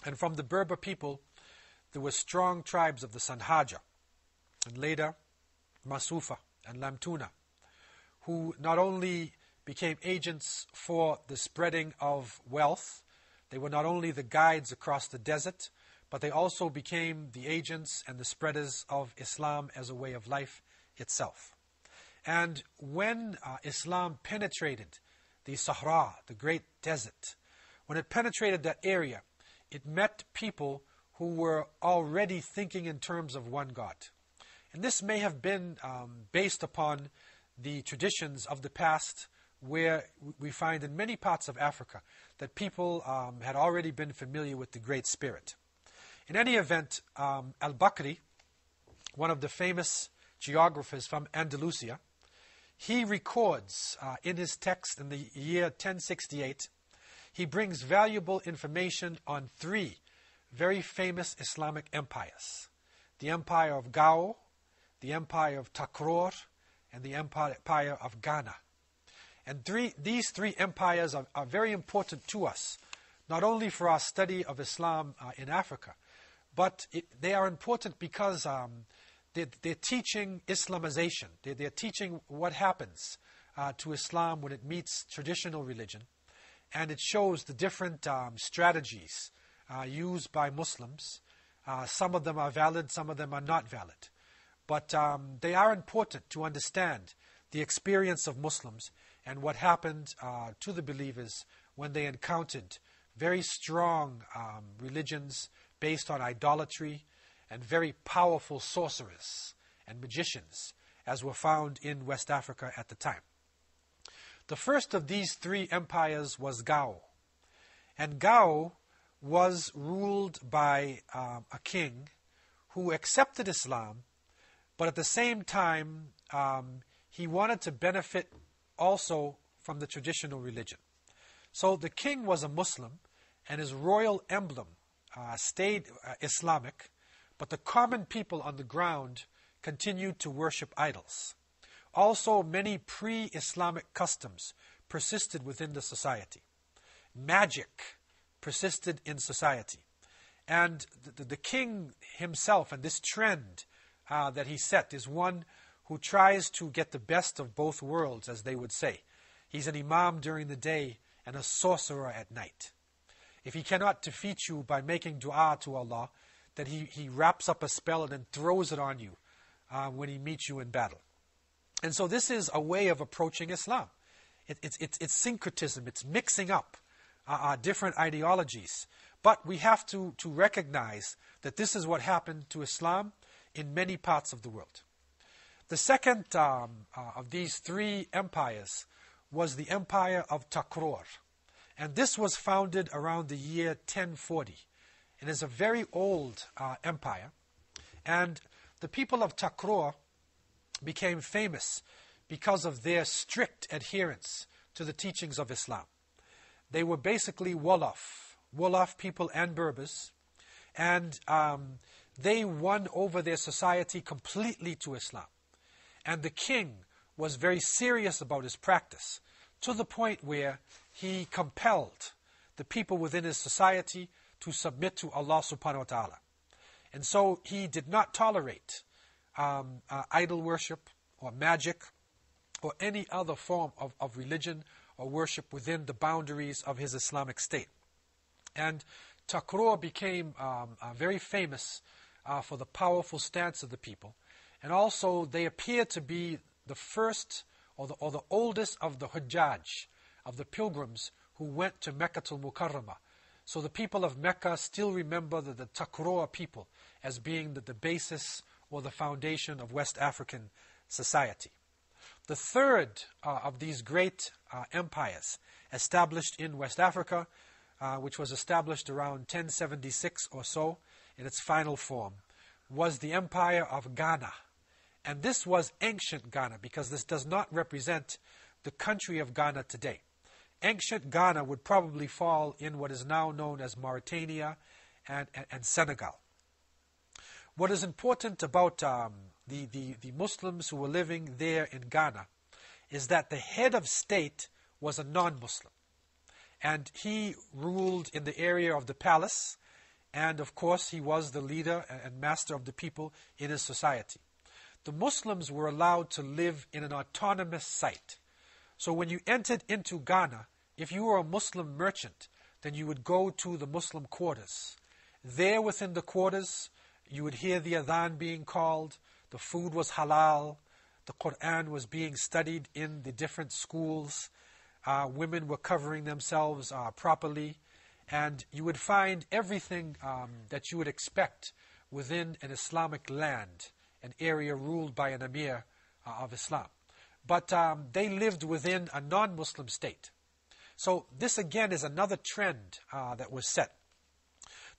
And from the Berber people, there were strong tribes of the Sanhaja, and later Masufa and Lamtuna, who not only became agents for the spreading of wealth, they were not only the guides across the desert, but they also became the agents and the spreaders of Islam as a way of life itself. And when Islam penetrated the Sahara, the great desert, when it penetrated that area, it met people who were already thinking in terms of one God. And this may have been based upon the traditions of the past, where we find in many parts of Africa that people had already been familiar with the Great Spirit. In any event, al-Bakri, one of the famous geographers from Andalusia, he records in his text in the year 1068, he brings valuable information on three very famous Islamic empires: the empire of Gao, the empire of Takror, and the empire of Ghana. And these three empires are very important to us, not only for our study of Islam in Africa, but they are important because they're teaching Islamization. They're teaching what happens to Islam when it meets traditional religion. And it shows the different strategies used by Muslims. Some of them are valid, some of them are not valid. But they are important to understand the experience of Muslims and what happened to the believers when they encountered very strong religions based on idolatry and very powerful sorcerers and magicians, as were found in West Africa at the time. The first of these three empires was Gao. And Gao was ruled by a king who accepted Islam, but at the same time, he wanted to benefit also from the traditional religion. So the king was a Muslim, and his royal emblem stayed Islamic, but the common people on the ground continued to worship idols. Also, many pre-Islamic customs persisted within the society. Magic persisted in society. And the king himself, and this trend that he set, is one who tries to get the best of both worlds, as they would say. He's an imam during the day and a sorcerer at night. If he cannot defeat you by making dua to Allah, then he wraps up a spell and then throws it on you when he meets you in battle. And so this is a way of approaching Islam. It's syncretism. It's mixing up different ideologies. But we have to recognize that this is what happened to Islam in many parts of the world. The second of these three empires was the empire of Takror. And this was founded around the year 1040. It is a very old empire. And the people of Takror became famous because of their strict adherence to the teachings of Islam. They were basically Wolof people and Berbers, and they won over their society completely to Islam. And the king was very serious about his practice, to the point where he compelled the people within his society to submit to Allah subhanahu wa ta'ala. And so he did not tolerate idol worship or magic or any other form of religion or worship within the boundaries of his Islamic state. And Takror became very famous for the powerful stance of the people. And also they appear to be the first or the oldest of the Hujjaj, of the pilgrims who went to Meccatul Mukarramah. So the people of Mecca still remember the Takror people as being the basis or the foundation of West African society. The third of these great empires established in West Africa, which was established around 1076 or so in its final form, was the empire of Ghana. And this was ancient Ghana, because this does not represent the country of Ghana today. Ancient Ghana would probably fall in what is now known as Mauritania and Senegal. What is important about the Muslims who were living there in Ghana is that the head of state was a non-Muslim. And he ruled in the area of the palace, And of course, he was the leader and master of the people in his society. The Muslims were allowed to live in an autonomous site. So when you entered into Ghana, if you were a Muslim merchant, then you would go to the Muslim quarters. There within the quarters, you would hear the adhan being called, the food was halal, the Quran was being studied in the different schools, women were covering themselves properly, and you would find everything that you would expect within an Islamic land, an area ruled by an emir of Islam. But they lived within a non-Muslim state. So this again is another trend that was set.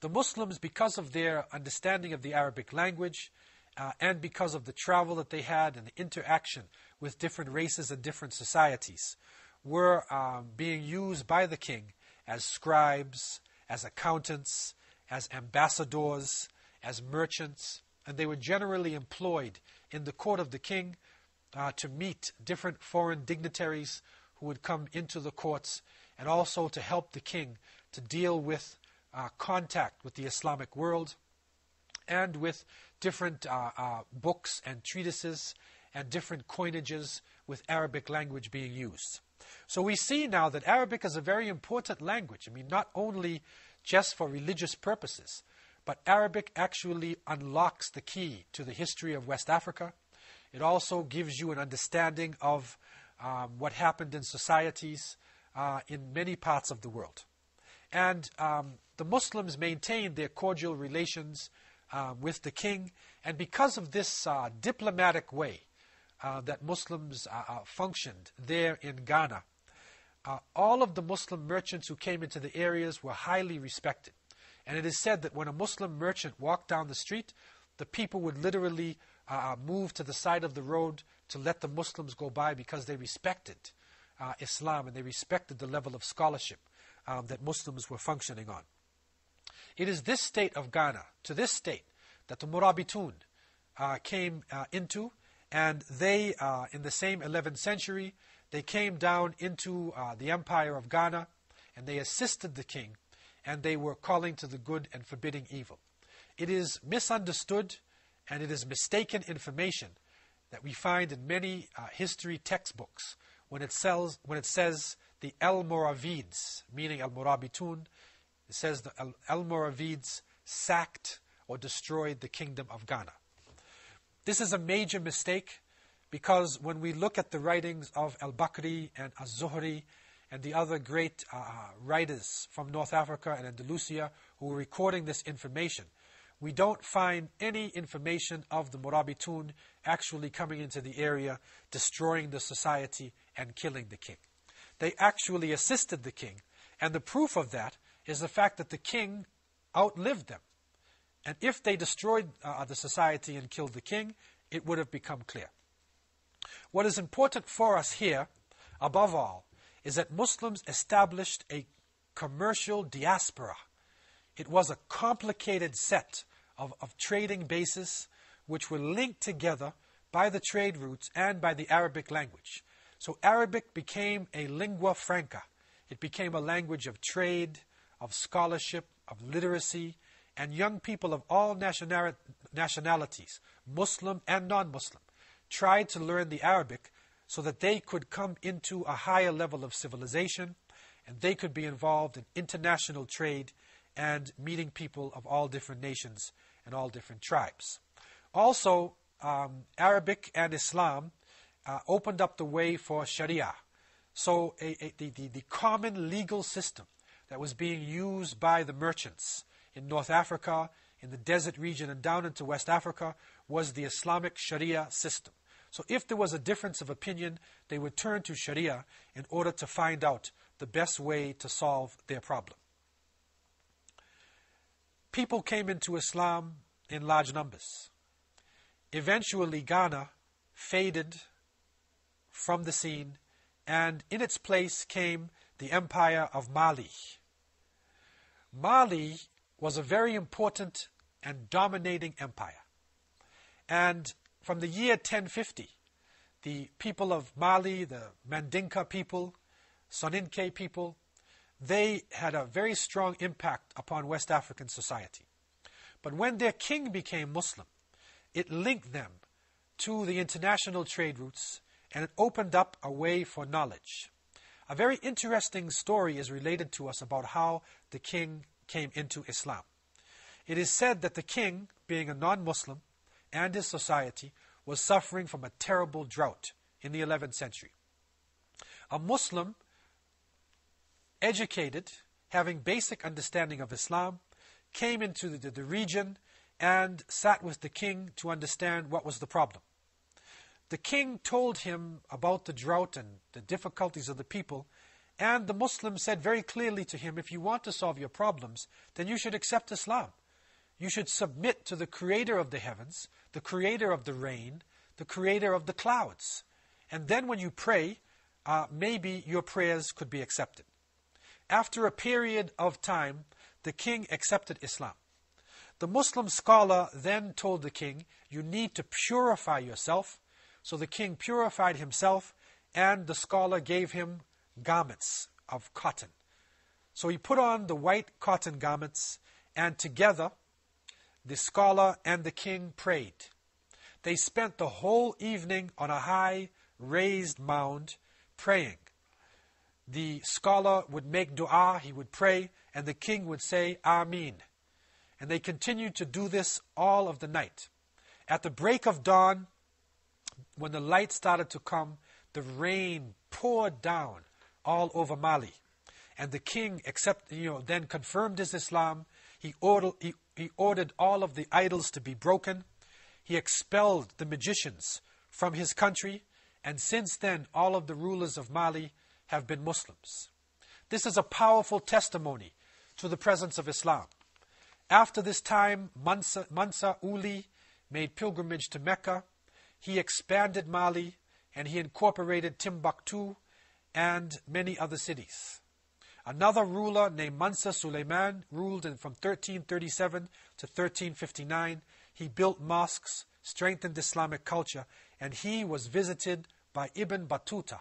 The Muslims, because of their understanding of the Arabic language and because of the travel that they had and the interaction with different races and different societies, were being used by the king as scribes, as accountants, as ambassadors, as merchants, and they were generally employed in the court of the king to meet different foreign dignitaries who would come into the courts, and also to help the king to deal with contact with the Islamic world and with different books and treatises and different coinages with Arabic language being used. So we see now that Arabic is a very important language. I mean, not only just for religious purposes, but Arabic actually unlocks the key to the history of West Africa. It also gives you an understanding of what happened in societies in many parts of the world. And the Muslims maintained their cordial relations with the king, and because of this diplomatic way that Muslims functioned there in Ghana, all of the Muslim merchants who came into the areas were highly respected. And it is said that when a Muslim merchant walked down the street, the people would literally move to the side of the road to let the Muslims go by, because they respected Islam and they respected the level of scholarship that Muslims were functioning on. It is this state of Ghana, to this state, that the Murabitun came into, and they, in the same 11th century, they came down into the empire of Ghana, and they assisted the king, and they were calling to the good and forbidding evil. It is misunderstood, and it is mistaken information that we find in many history textbooks when it says the Almoravids, meaning Al-Murabitun. It says the Almoravids sacked or destroyed the kingdom of Ghana. This is a major mistake, because when we look at the writings of Al-Bakri and Az-Zuhri and the other great writers from North Africa and Andalusia who were recording this information, we don't find any information of the Murabitun actually coming into the area, destroying the society and killing the king. They actually assisted the king, and the proof of that is the fact that the king outlived them. And if they destroyed the society and killed the king, it would have become clear. What is important for us here, above all, is that Muslims established a commercial diaspora. It was a complicated set of trading bases which were linked together by the trade routes and by the Arabic language. So Arabic became a lingua franca. It became a language of trade, of scholarship, of literacy, and young people of all nationalities, Muslim and non-Muslim, tried to learn the Arabic so that they could come into a higher level of civilization, and they could be involved in international trade and meeting people of all different nations and all different tribes. Also, Arabic and Islam opened up the way for Sharia. So the common legal system that was being used by the merchants in North Africa, in the desert region, and down into West Africa was the Islamic Sharia system. So if there was a difference of opinion, they would turn to Sharia in order to find out the best way to solve their problem. People came into Islam in large numbers. Eventually, Ghana faded from the scene, and in its place came the empire of Mali. Mali was a very important and dominating empire. And from the year 1050, the people of Mali, the Mandinka people, Soninke people, they had a very strong impact upon West African society. But when their king became Muslim, it linked them to the international trade routes, and it opened up a way for knowledge. A very interesting story is related to us about how the king came into Islam. It is said that the king, being a non-Muslim, and his society was suffering from a terrible drought in the 11th century. A Muslim, educated, having basic understanding of Islam, came into the region and sat with the king to understand what was the problem. The king told him about the drought and the difficulties of the people, and the Muslim said very clearly to him, if you want to solve your problems, then you should accept Islam. You should submit to the creator of the heavens, the creator of the rain, the creator of the clouds. And then when you pray, maybe your prayers could be accepted. After a period of time, the king accepted Islam. The Muslim scholar then told the king, you need to purify yourself. So the king purified himself, and the scholar gave him garments of cotton. So he put on the white cotton garments, and together the scholar and the king prayed. They spent the whole evening on a high raised mound praying. The scholar would make dua, he would pray, and the king would say, Ameen. And they continued to do this all of the night. At the break of dawn, when the light started to come, the rain poured down all over Mali. And the king then confirmed his Islam. He ordered all of the idols to be broken. He expelled the magicians from his country. And since then, all of the rulers of Mali have been Muslims. This is a powerful testimony to the presence of Islam. After this time, Mansa Uli made pilgrimage to Mecca. He expanded Mali, and he incorporated Timbuktu and many other cities. Another ruler named Mansa Suleiman ruled from 1337 to 1359. He built mosques, strengthened Islamic culture, and he was visited by Ibn Battuta,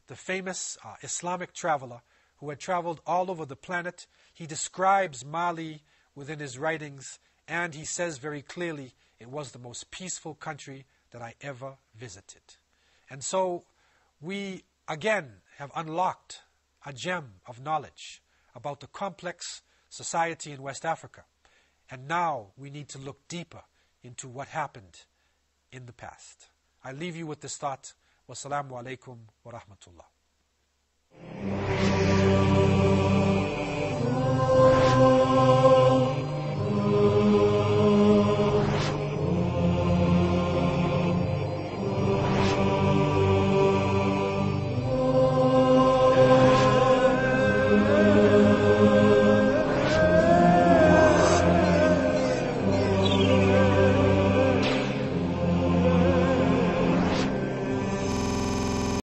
the famous Islamic traveler who had traveled all over the planet. He describes Mali within his writings, and he says very clearly, it was the most peaceful country that I ever visited. And so we again have unlocked a gem of knowledge about the complex society in West Africa. And now we need to look deeper into what happened in the past. I leave you with this thought. Wassalamu alaikum wa rahmatullah.